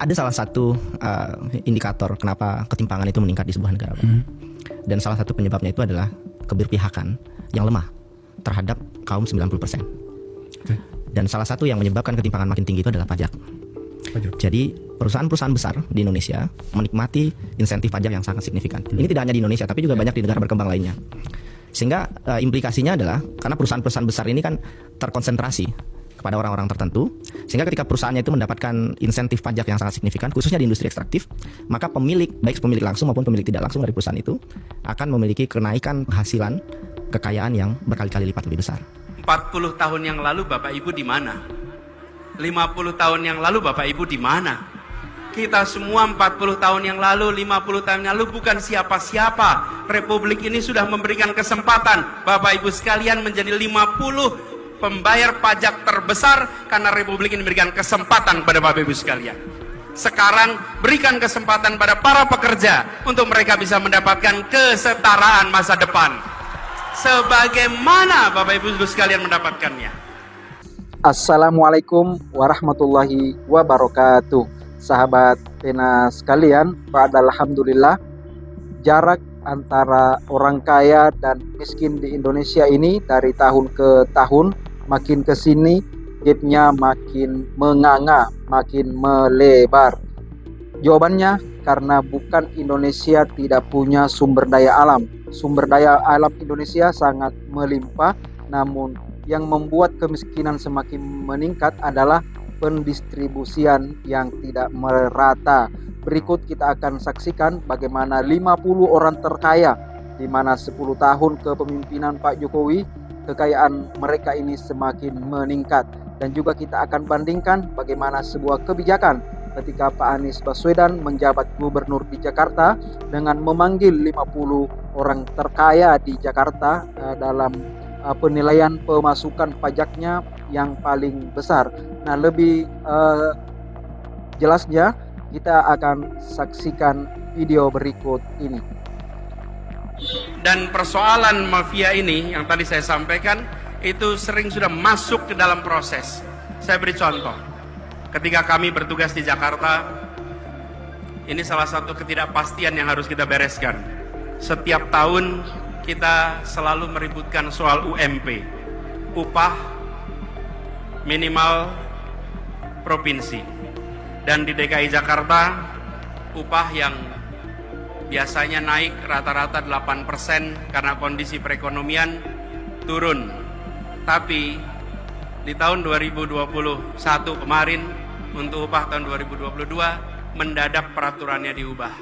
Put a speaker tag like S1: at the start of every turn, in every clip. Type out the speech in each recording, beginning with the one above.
S1: ada salah satu indikator kenapa ketimpangan itu meningkat di sebuah negara. Dan salah satu penyebabnya itu adalah keberpihakan yang lemah terhadap kaum 90%.
S2: Oke.
S1: Dan salah satu yang menyebabkan ketimpangan makin tinggi itu adalah pajak. Jadi perusahaan-perusahaan besar di Indonesia menikmati insentif pajak yang sangat signifikan. Ini tidak hanya di Indonesia, tapi juga banyak di negara berkembang lainnya. Sehingga implikasinya adalah karena perusahaan-perusahaan besar ini kan terkonsentrasi kepada orang-orang tertentu, sehingga ketika perusahaannya itu mendapatkan insentif pajak yang sangat signifikan, khususnya di industri ekstraktif, maka pemilik, baik pemilik langsung maupun pemilik tidak langsung dari perusahaan itu akan memiliki kenaikan penghasilan kekayaan yang berkali-kali lipat lebih besar.
S3: 40 tahun yang lalu Bapak Ibu di mana? 50 tahun yang lalu Bapak Ibu di mana? Kita semua 40 tahun yang lalu, 50 tahun yang lalu bukan siapa-siapa. Republik ini sudah memberikan kesempatan Bapak Ibu sekalian menjadi 50 pembayar pajak terbesar karena Republik ini memberikan kesempatan pada Bapak Ibu sekalian. Sekarang berikan kesempatan pada para pekerja untuk mereka bisa mendapatkan kesetaraan masa depan. Sebagaimana Bapak Ibu sekalian mendapatkannya?
S4: Assalamualaikum warahmatullahi wabarakatuh. Sahabat pena sekalian, alhamdulillah jarak antara orang kaya dan miskin di Indonesia ini dari tahun ke tahun makin ke sini gapnya makin menganga, makin melebar. Jawabannya karena bukan Indonesia tidak punya sumber daya alam. Sumber daya alam Indonesia sangat melimpah, namun yang membuat kemiskinan semakin meningkat adalah pendistribusian yang tidak merata. Berikut kita akan saksikan bagaimana 50 orang terkaya di mana 10 tahun kepemimpinan Pak Jokowi kekayaan mereka ini semakin meningkat, dan juga kita akan bandingkan bagaimana sebuah kebijakan ketika Pak Anies Baswedan menjabat gubernur di Jakarta dengan memanggil 50 orang terkaya di Jakarta dalam penilaian pemasukan pajaknya yang paling besar. Nah, lebih jelasnya kita akan saksikan video berikut ini.
S3: Dan persoalan mafia ini yang tadi saya sampaikan itu sering sudah masuk ke dalam proses. Saya beri contoh. Ketika kami bertugas di Jakarta, ini salah satu ketidakpastian yang harus kita bereskan. Setiap tahun kita selalu meributkan soal UMP, upah minimal provinsi. Dan di DKI Jakarta, upah yang biasanya naik rata-rata 8% karena kondisi perekonomian turun. Tapi di tahun 2021 kemarin untuk upah tahun 2022 mendadak peraturannya diubah.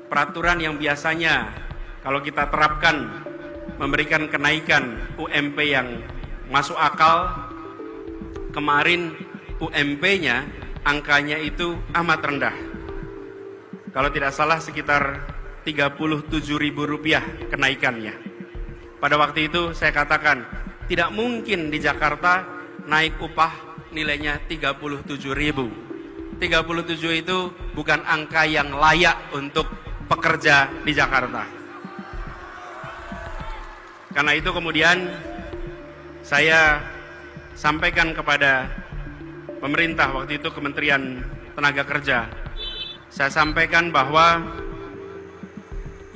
S3: Peraturan yang biasanya kalau kita terapkan memberikan kenaikan UMP yang masuk akal, kemarin UMP-nya angkanya itu amat rendah. Kalau tidak salah sekitar Rp37.000 kenaikannya. Pada waktu itu saya katakan tidak mungkin di Jakarta naik upah nilainya 37.000. 37 itu bukan angka yang layak untuk pekerja di Jakarta. Karena itu kemudian saya sampaikan kepada pemerintah waktu itu, Kementerian Tenaga Kerja. Saya sampaikan bahwa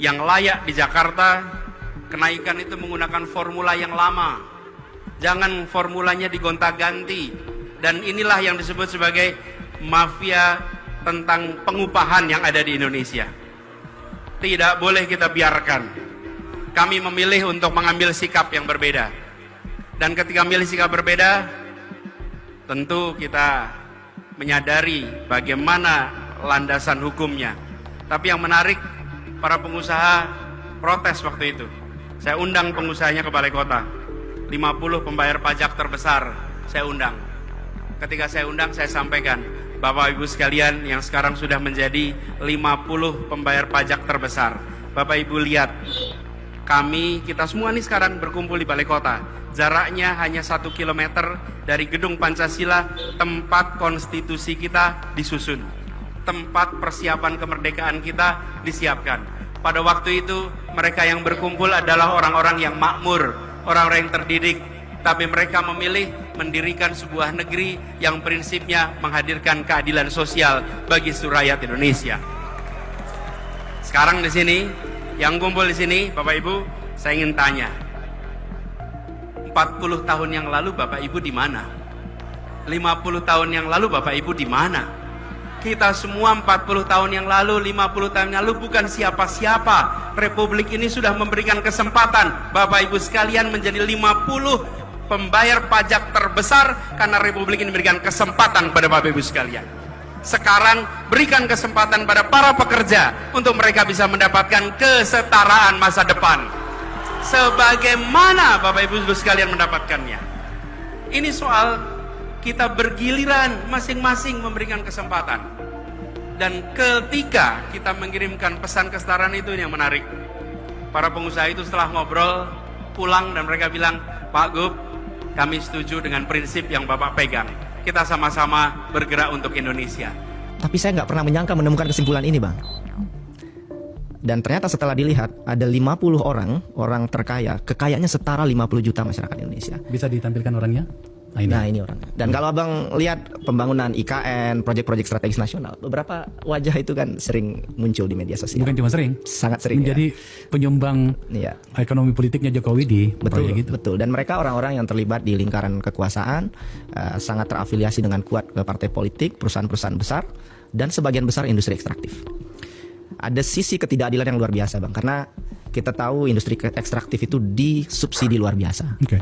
S3: yang layak di Jakarta kenaikan itu menggunakan formula yang lama. Jangan formulanya digonta-ganti. Dan inilah yang disebut sebagai mafia tentang pengupahan yang ada di Indonesia. Tidak boleh kita biarkan. Kami memilih untuk mengambil sikap yang berbeda. Dan ketika memilih sikap berbeda, tentu kita menyadari bagaimana landasan hukumnya. Tapi yang menarik, para pengusaha protes waktu itu. Saya undang pengusahanya ke Balai Kota. 50 pembayar pajak terbesar saya undang. Ketika saya undang, saya sampaikan, Bapak Ibu sekalian yang sekarang sudah menjadi 50 pembayar pajak terbesar. Bapak Ibu lihat, kita semua nih sekarang berkumpul di Balai Kota. Jaraknya hanya 1 kilometer dari Gedung Pancasila, tempat konstitusi kita disusun. Tempat persiapan kemerdekaan kita disiapkan. Pada waktu itu mereka yang berkumpul adalah orang-orang yang makmur, orang-orang yang terdidik, tapi mereka memilih mendirikan sebuah negeri yang prinsipnya menghadirkan keadilan sosial bagi seluruh rakyat Indonesia. Sekarang di sini, yang kumpul di sini, Bapak Ibu, saya ingin tanya, 40 tahun yang lalu Bapak Ibu di mana? 50 tahun yang lalu Bapak Ibu di mana? Kita semua 40 tahun yang lalu, 50 tahun yang lalu bukan siapa-siapa. Republik ini sudah memberikan kesempatan Bapak Ibu sekalian menjadi 50 pembayar pajak terbesar karena Republik ini memberikan kesempatan pada Bapak Ibu sekalian. Sekarang berikan kesempatan pada para pekerja untuk mereka bisa mendapatkan kesetaraan masa depan. Sebagaimana Bapak Ibu sekalian mendapatkannya? Ini soal kita bergiliran masing-masing memberikan kesempatan. Dan ketika kita mengirimkan pesan kesetaraan itu yang menarik. Para pengusaha itu setelah ngobrol pulang dan mereka bilang, Pak Gub, kami setuju dengan prinsip yang Bapak pegang. Kita sama-sama bergerak untuk Indonesia.
S1: Tapi saya nggak pernah menyangka menemukan kesimpulan ini, Bang. Dan ternyata setelah dilihat, ada 50 orang terkaya, kekayaannya setara 50 juta masyarakat Indonesia.
S2: Bisa ditampilkan orangnya?
S1: Nah ini orangnya. Dan kalau Abang lihat pembangunan IKN, proyek-proyek strategis nasional, beberapa wajah itu kan sering muncul di media sosial.
S2: Bukan cuma sering,
S1: sangat sering.
S2: Menjadi penyumbang ekonomi politiknya Jokowi di
S1: betul,
S2: proyek itu.
S1: Betul. Dan mereka orang-orang yang terlibat di lingkaran kekuasaan, sangat terafiliasi dengan kuat ke partai politik, perusahaan-perusahaan besar, dan sebagian besar industri ekstraktif. Ada sisi ketidakadilan yang luar biasa, Bang, karena kita tahu industri ekstraktif itu disubsidi luar biasa.
S2: Oke.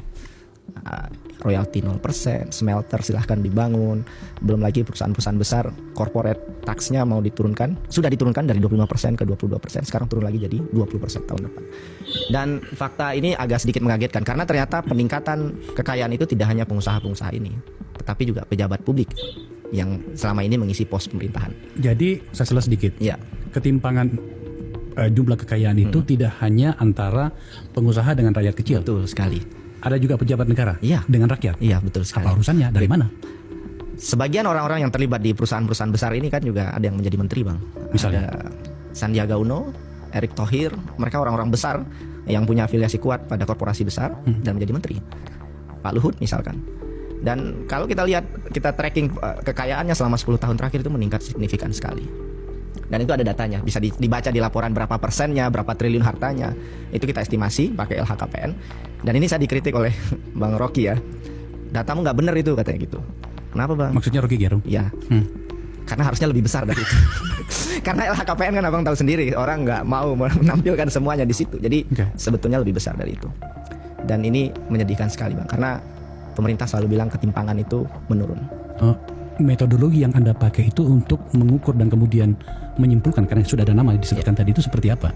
S1: Royalti 0%, smelter silahkan dibangun, belum lagi perusahaan-perusahaan besar, corporate tax-nya mau diturunkan, sudah diturunkan dari 25% ke 22%, sekarang turun lagi jadi 20% tahun depan. Dan fakta ini agak sedikit mengagetkan, karena ternyata peningkatan kekayaan itu tidak hanya pengusaha-pengusaha ini, tetapi juga pejabat publik yang selama ini mengisi pos pemerintahan.
S2: Jadi, saya salah sedikit, ketimpangan jumlah kekayaan itu tidak hanya antara pengusaha dengan rakyat kecil.
S1: Betul sekali.
S2: Ada juga pejabat negara dengan rakyat.
S1: Iya, betul sekali.
S2: Apa urusannya? Dari mana?
S1: Sebagian orang-orang yang terlibat di perusahaan-perusahaan besar ini kan juga ada yang menjadi menteri, Bang.
S2: Misalnya
S1: ada Sandiaga Uno, Erick Thohir, mereka orang-orang besar yang punya afiliasi kuat pada korporasi besar dan menjadi menteri. Pak Luhut misalkan. Dan kalau kita lihat, kita tracking kekayaannya selama 10 tahun terakhir itu meningkat signifikan sekali. Dan itu ada datanya, bisa dibaca di laporan berapa persennya, berapa triliun hartanya. Itu kita estimasi pakai LHKPN. Dan ini saya dikritik oleh Bang Rocky ya. Datamu nggak bener itu, katanya gitu. Kenapa, Bang?
S2: Maksudnya Rocky Gerung?
S1: Ya. Karena harusnya lebih besar dari itu. Karena LHKPN kan Abang tahu sendiri, orang nggak mau menampilkan semuanya di situ. Jadi sebetulnya lebih besar dari itu. Dan ini menyedihkan sekali, Bang, karena pemerintah selalu bilang ketimpangan itu menurun.
S2: Metodologi yang Anda pakai itu untuk mengukur dan kemudian menyimpulkan, karena sudah ada nama disebutkan tadi, itu seperti apa?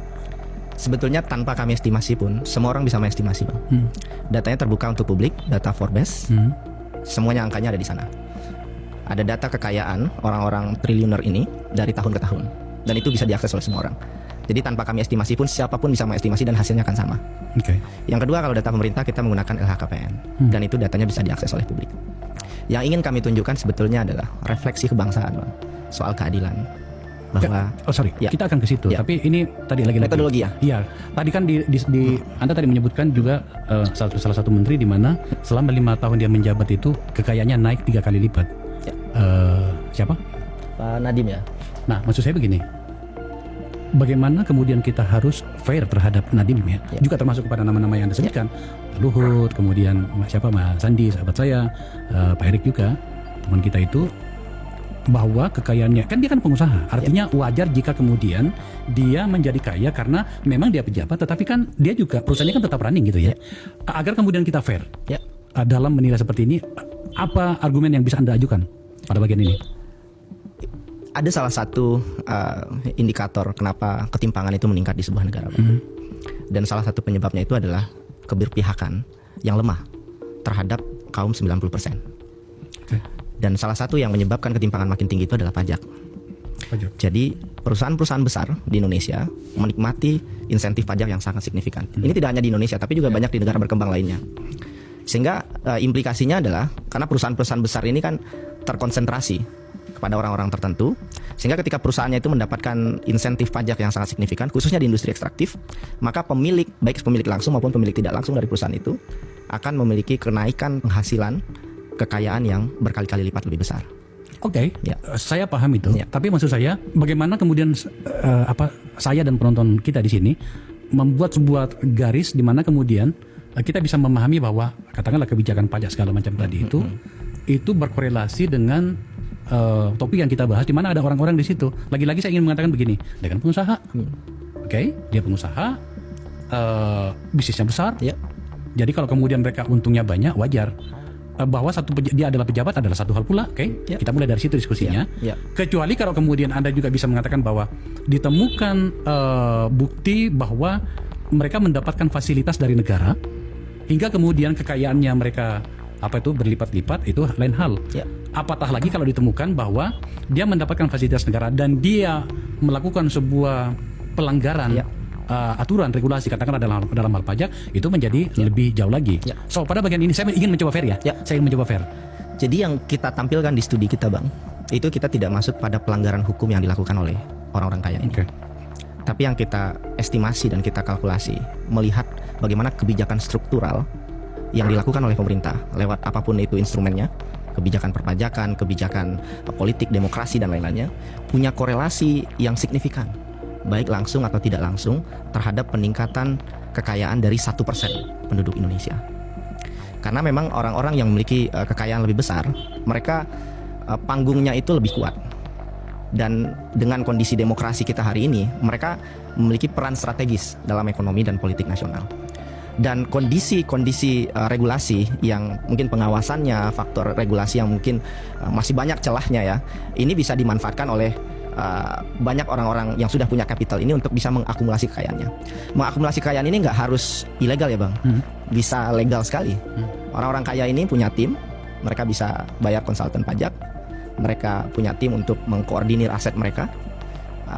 S1: Sebetulnya tanpa kami estimasi pun semua orang bisa mengestimasi, Bang. Datanya terbuka untuk publik, data Forbes, semuanya angkanya ada di sana. Ada data kekayaan orang-orang triliuner ini dari tahun ke tahun, dan itu bisa diakses oleh semua orang. Jadi tanpa kami estimasi pun siapapun bisa mengestimasi dan hasilnya akan sama. Yang kedua, kalau data pemerintah kita menggunakan LHKPN, dan itu datanya bisa diakses oleh publik. Yang ingin kami tunjukkan sebetulnya adalah refleksi kebangsaan, Bang, soal keadilan. Bahwa
S2: kita akan ke situ. Tapi ini tadi lagi
S1: metodologi ya.
S2: Iya, tadi kan Anda tadi menyebutkan juga salah satu menteri di mana selama 5 tahun dia menjabat itu kekayaannya naik 3 kali lipat. Siapa?
S1: Pak Nadiem ya.
S2: Nah, maksud saya begini. Bagaimana kemudian kita harus fair terhadap Nadiem ya? Juga termasuk kepada nama-nama yang Anda sebutkan. Luhut, kemudian Mas Sandi, sahabat saya, Pak Erick juga, teman kita itu, bahwa kekayaannya, kan dia kan pengusaha, artinya wajar jika kemudian dia menjadi kaya karena memang dia pejabat, tetapi kan dia juga perusahaannya kan tetap running gitu ya. Agar kemudian kita fair dalam menilai seperti ini, apa argumen yang bisa Anda ajukan pada bagian ini?
S1: Ada salah satu indikator kenapa ketimpangan itu meningkat di sebuah negara, dan salah satu penyebabnya itu adalah keberpihakan yang lemah terhadap kaum 90%. Dan salah satu yang menyebabkan ketimpangan makin tinggi itu adalah pajak. Jadi perusahaan-perusahaan besar di Indonesia menikmati insentif pajak yang sangat signifikan. Ini tidak hanya di Indonesia, tapi juga banyak di negara berkembang lainnya. Sehingga implikasinya adalah karena perusahaan-perusahaan besar ini kan terkonsentrasi kepada orang-orang tertentu, sehingga ketika perusahaannya itu mendapatkan insentif pajak yang sangat signifikan, khususnya di industri ekstraktif, maka pemilik, baik pemilik langsung maupun pemilik tidak langsung dari perusahaan itu akan memiliki kenaikan penghasilan kekayaan yang berkali-kali lipat lebih besar.
S2: Oke,
S1: Ya.
S2: saya paham itu.
S1: Ya.
S2: Tapi maksud saya, bagaimana kemudian saya dan penonton kita di sini membuat sebuah garis di mana kemudian kita bisa memahami bahwa katakanlah kebijakan pajak segala macam tadi itu berkorelasi dengan topik yang kita bahas, di mana ada orang-orang di situ. Lagi-lagi saya ingin mengatakan begini, dengan pengusaha, oke, dia pengusaha, bisnisnya besar.
S1: Ya.
S2: Jadi kalau kemudian mereka untungnya banyak, wajar. Bahwa dia adalah pejabat adalah satu hal pula, oke?
S1: Ya.
S2: Kita mulai dari situ diskusinya.
S1: Ya.
S2: Kecuali kalau kemudian Anda juga bisa mengatakan bahwa ditemukan bukti bahwa mereka mendapatkan fasilitas dari negara, hingga kemudian kekayaannya mereka berlipat-lipat, itu lain hal.
S1: Ya.
S2: Apatah lagi kalau ditemukan bahwa dia mendapatkan fasilitas negara dan dia melakukan sebuah pelanggaran.
S1: Ya.
S2: Aturan regulasi katakanlah dalam hal pajak, itu menjadi lebih jauh lagi.
S1: Ya.
S2: So pada bagian ini saya ingin mencoba fair ya. Saya ingin mencoba fair.
S1: Jadi yang kita tampilkan di studi kita, Bang, itu kita tidak masuk pada pelanggaran hukum yang dilakukan oleh orang-orang kaya ini.
S2: Oke.
S1: Tapi yang kita estimasi dan kita kalkulasi melihat bagaimana kebijakan struktural yang dilakukan oleh pemerintah lewat apapun itu instrumennya, kebijakan perpajakan, kebijakan politik, demokrasi dan lain-lainnya, punya korelasi yang signifikan, baik langsung atau tidak langsung, terhadap peningkatan kekayaan dari 1% penduduk Indonesia. Karena memang orang-orang yang memiliki kekayaan lebih besar, mereka panggungnya itu lebih kuat. Dan dengan kondisi demokrasi kita hari ini, mereka memiliki peran strategis dalam ekonomi dan politik nasional. Dan kondisi-kondisi regulasi yang mungkin pengawasannya, faktor regulasi yang mungkin masih banyak celahnya ya, ini bisa dimanfaatkan oleh banyak orang-orang yang sudah punya kapital ini untuk bisa mengakumulasi kekayaannya. Mengakumulasi kekayaan ini nggak harus ilegal ya Bang, bisa legal sekali. Orang-orang kaya ini punya tim, mereka bisa bayar konsultan pajak, mereka punya tim untuk mengkoordinir aset mereka,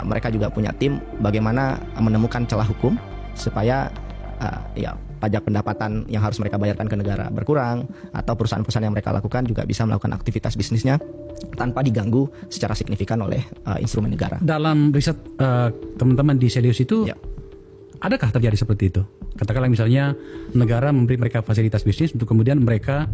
S1: mereka juga punya tim bagaimana menemukan celah hukum supaya pajak pendapatan yang harus mereka bayarkan ke negara berkurang, atau perusahaan-perusahaan yang mereka lakukan juga bisa melakukan aktivitas bisnisnya tanpa diganggu secara signifikan oleh instrumen negara.
S2: Dalam riset teman-teman di Celius itu, adakah terjadi seperti itu? Katakanlah misalnya negara memberi mereka fasilitas bisnis untuk kemudian mereka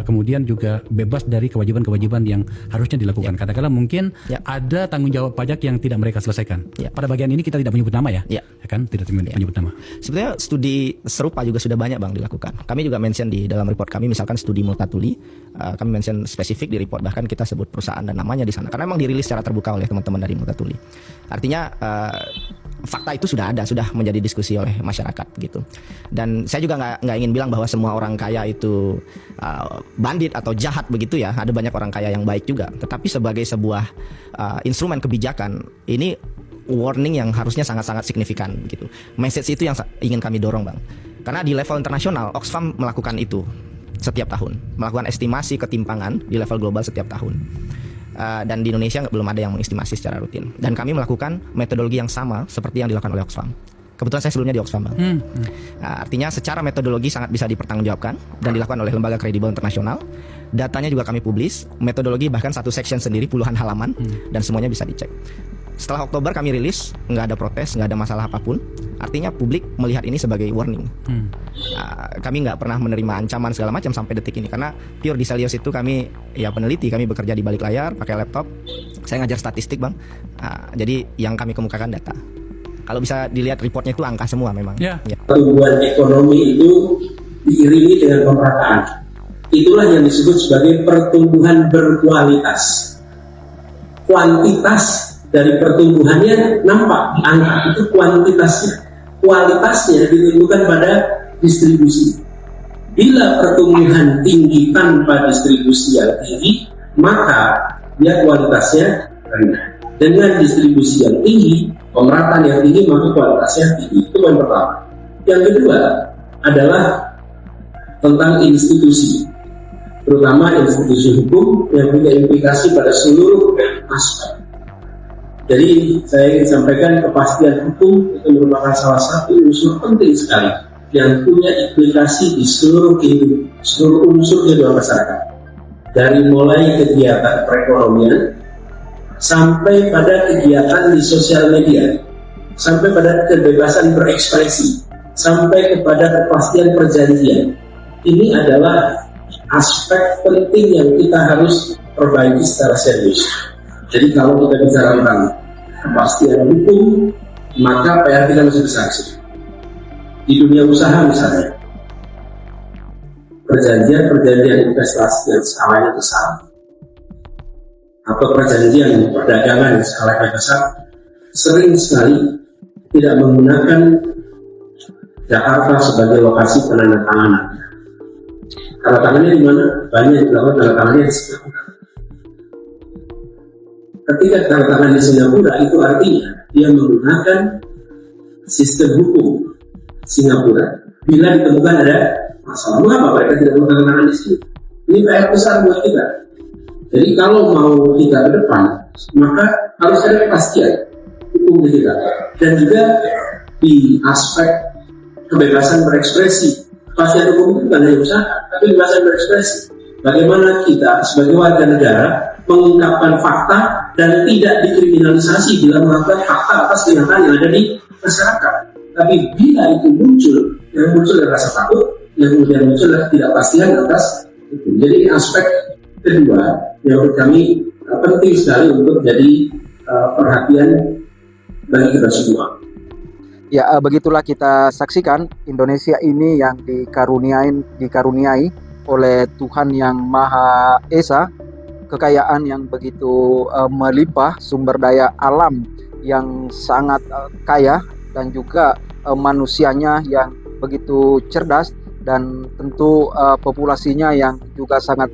S2: kemudian juga bebas dari kewajiban-kewajiban yang harusnya dilakukan. Katakanlah mungkin ada tanggung jawab pajak yang tidak mereka selesaikan. Pada bagian ini kita tidak menyebut nama ya, kan? Tidak menyebut nama.
S1: Sebenarnya studi serupa juga sudah banyak Bang dilakukan. Kami juga mention di dalam report kami, misalkan studi Multatuli, kami mention spesifik di report, bahkan kita sebut perusahaan dan namanya di sana karena memang dirilis secara terbuka oleh teman-teman dari Multatuli. Artinya fakta itu sudah ada, sudah menjadi diskusi oleh masyarakat gitu. Dan saya juga nggak ingin bilang bahwa semua orang kaya itu bandit atau jahat begitu ya. Ada banyak orang kaya yang baik juga. Tetapi sebagai sebuah instrumen kebijakan, ini warning yang harusnya sangat-sangat signifikan gitu. Message itu yang ingin kami dorong Bang. Karena di level internasional, Oxfam melakukan itu setiap tahun, melakukan estimasi ketimpangan di level global setiap tahun. Dan di Indonesia belum ada yang mengestimasi secara rutin. Dan kami melakukan metodologi yang sama seperti yang dilakukan oleh Oxfam. Kebetulan saya sebelumnya di Oxfam Bang. Artinya secara metodologi sangat bisa dipertanggungjawabkan dan dilakukan oleh lembaga kredibel internasional. Datanya juga kami publis, metodologi bahkan satu section sendiri puluhan halaman, dan semuanya bisa dicek. Setelah Oktober kami rilis, nggak ada protes, nggak ada masalah apapun. Artinya publik melihat ini sebagai warning. Kami nggak pernah menerima ancaman segala macam sampai detik ini, karena pure di Celius itu kami peneliti, kami bekerja di balik layar pakai laptop. Saya ngajar statistik Bang. Jadi yang kami kemukakan data. Kalau bisa dilihat reportnya itu angka semua memang.
S5: Pertumbuhan ekonomi itu diiringi dengan pemerataan. Itulah yang disebut sebagai pertumbuhan berkualitas. Kuantitas dari pertumbuhannya nampak di angka, itu kuantitasnya. Kualitasnya ditentukan pada distribusi. Bila pertumbuhan tinggi tanpa distribusi yang tinggi, maka dia kualitasnya rendah. Dengan distribusi yang tinggi, pemerataan yang tinggi, maka kualitasnya tinggi. Itu yang pertama. Yang kedua adalah tentang institusi, terutama institusi hukum yang punya implikasi pada seluruh aspek. Jadi saya ingin sampaikan, kepastian hukum itu merupakan salah satu unsur penting sekali yang punya implikasi di seluruh kehidupan, seluruh unsur kehidupan masyarakat. dari mulai kegiatan perekonomian sampai pada kegiatan di sosial media, sampai pada kebebasan berekspresi, sampai kepada kepastian perjanjian. Ini adalah aspek penting yang kita harus perbaiki secara serius. Jadi kalau kita bicara tentang kepastian hukum, maka PR kita masih besar sih. Di dunia usaha misalnya, perjanjian investasi yang skalanya besar, atau perjanjian perdagangan yang skalanya besar, sering sekali tidak menggunakan Jakarta sebagai lokasi penandatanganan. Tanda tangannya di mana? Banyak dilakukan tanda tangannya di Singapura. Ketika tanda tangan di Singapura, itu artinya dia menggunakan sistem hukum Singapura. Bila ditemukan ada masalah, mengapa mereka tidak menggunakan tangan di sini? Ini PR besar buat kita. Jadi kalau mau kita ke depan, maka harus ada kepastian hukum di kita. Dan juga di aspek kebebasan berekspresi. Kepastian hukum itu bukan hanya usaha, tapi kebebasan berekspresi. Bagaimana kita sebagai warga negara mengungkapkan fakta dan tidak dikriminalisasi bila melakukan fakta atas kenyataan yang ada di masyarakat. Tapi bila itu muncul, yang muncul adalah rasa takut, yang kemudian muncul adalah ketidakpastian atas hukum. Jadi aspek kedua yang menurut kami penting sekali untuk jadi perhatian bagi kita semua.
S4: Ya, begitulah kita saksikan Indonesia ini yang dikaruniai oleh Tuhan yang Maha Esa, kekayaan yang begitu melimpah, sumber daya alam yang sangat kaya, dan juga manusianya yang begitu cerdas, dan tentu populasinya yang juga sangat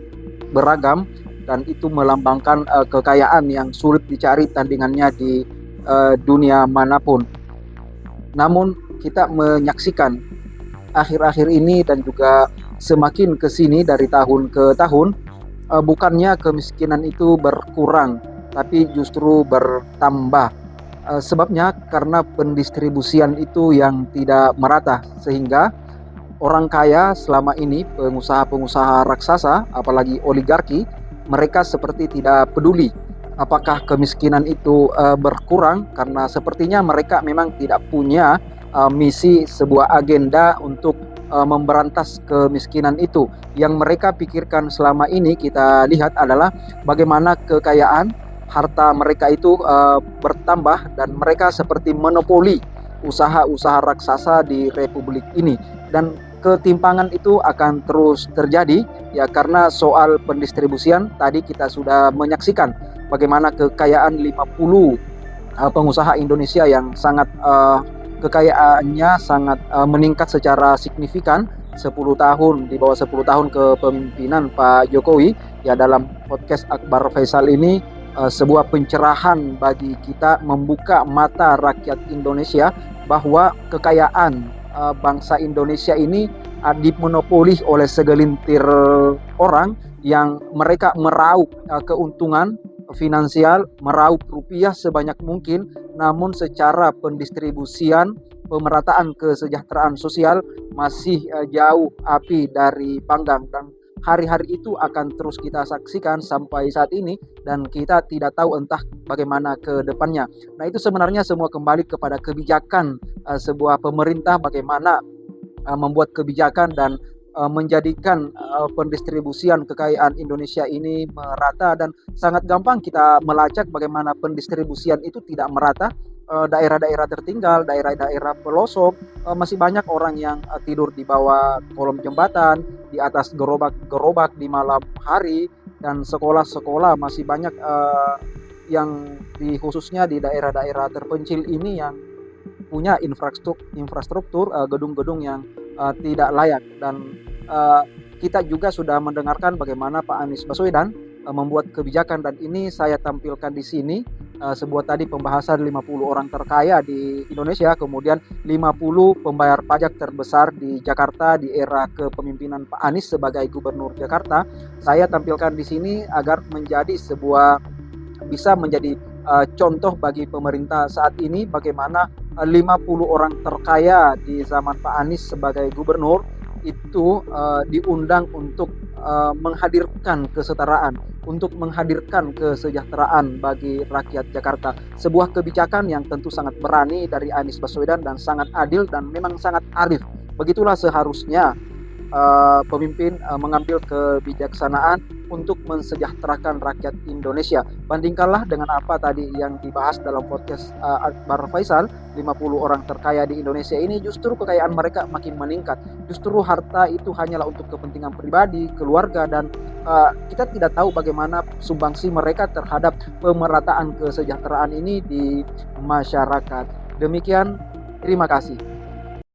S4: beragam, dan itu melambangkan kekayaan yang sulit dicari tandingannya di dunia manapun. Namun kita menyaksikan akhir-akhir ini dan juga semakin ke sini dari tahun ke tahun, bukannya kemiskinan itu berkurang, tapi justru bertambah. Sebabnya karena pendistribusian itu yang tidak merata, sehingga orang kaya selama ini, pengusaha-pengusaha raksasa, apalagi oligarki, mereka seperti tidak peduli apakah kemiskinan itu berkurang, karena sepertinya mereka memang tidak punya misi, sebuah agenda untuk memberantas kemiskinan itu. Yang mereka pikirkan selama ini kita lihat adalah bagaimana kekayaan harta mereka itu bertambah, dan mereka seperti monopoli usaha-usaha raksasa di republik ini. Dan ketimpangan itu akan terus terjadi, ya, karena soal pendistribusian tadi kita sudah menyaksikan bagaimana kekayaan 50 pengusaha Indonesia yang sangat kekayaannya sangat meningkat secara signifikan 10 tahun, di bawah 10 tahun kepemimpinan Pak Jokowi. Ya, dalam podcast Akbar Faisal ini sebuah pencerahan bagi kita, membuka mata rakyat Indonesia bahwa kekayaan bangsa Indonesia ini dimonopoli oleh segelintir orang yang mereka meraup keuntungan finansial, meraup rupiah sebanyak mungkin, namun secara pendistribusian, pemerataan kesejahteraan sosial masih jauh api dari panggang. Dan hari-hari itu akan terus kita saksikan sampai saat ini, dan kita tidak tahu entah bagaimana ke depannya. Nah, itu sebenarnya semua kembali kepada kebijakan sebuah pemerintah, bagaimana membuat kebijakan dan menjadikan pendistribusian kekayaan Indonesia ini merata. Dan sangat gampang kita melacak bagaimana pendistribusian itu tidak merata. Daerah-daerah tertinggal, daerah-daerah pelosok, masih banyak orang yang tidur di bawah kolom jembatan, di atas gerobak-gerobak di malam hari, dan sekolah-sekolah masih banyak yang khususnya di daerah-daerah terpencil ini yang punya infrastruktur gedung-gedung yang tidak layak. Dan kita juga sudah mendengarkan bagaimana Pak Anies Baswedan membuat kebijakan, dan ini saya tampilkan di sini sebuah tadi pembahasan 50 orang terkaya di Indonesia, kemudian 50 pembayar pajak terbesar di Jakarta di era kepemimpinan Pak Anies sebagai Gubernur Jakarta. Saya tampilkan di sini agar bisa menjadi contoh bagi pemerintah saat ini, bagaimana 50 orang terkaya di zaman Pak Anies sebagai gubernur itu diundang untuk menghadirkan kesetaraan, untuk menghadirkan kesejahteraan bagi rakyat Jakarta. Sebuah kebijakan yang tentu sangat berani dari Anies Baswedan dan sangat adil dan memang sangat arif. Begitulah seharusnya pemimpin mengambil kebijaksanaan untuk mensejahterakan rakyat Indonesia. Bandingkanlah dengan apa tadi yang dibahas dalam podcast Akbar Faisal, 50 orang terkaya di Indonesia ini, justru kekayaan mereka makin meningkat. Justru harta itu hanyalah untuk kepentingan pribadi, keluarga, dan kita tidak tahu bagaimana sumbangsi mereka terhadap pemerataan kesejahteraan ini di masyarakat. Demikian, terima kasih.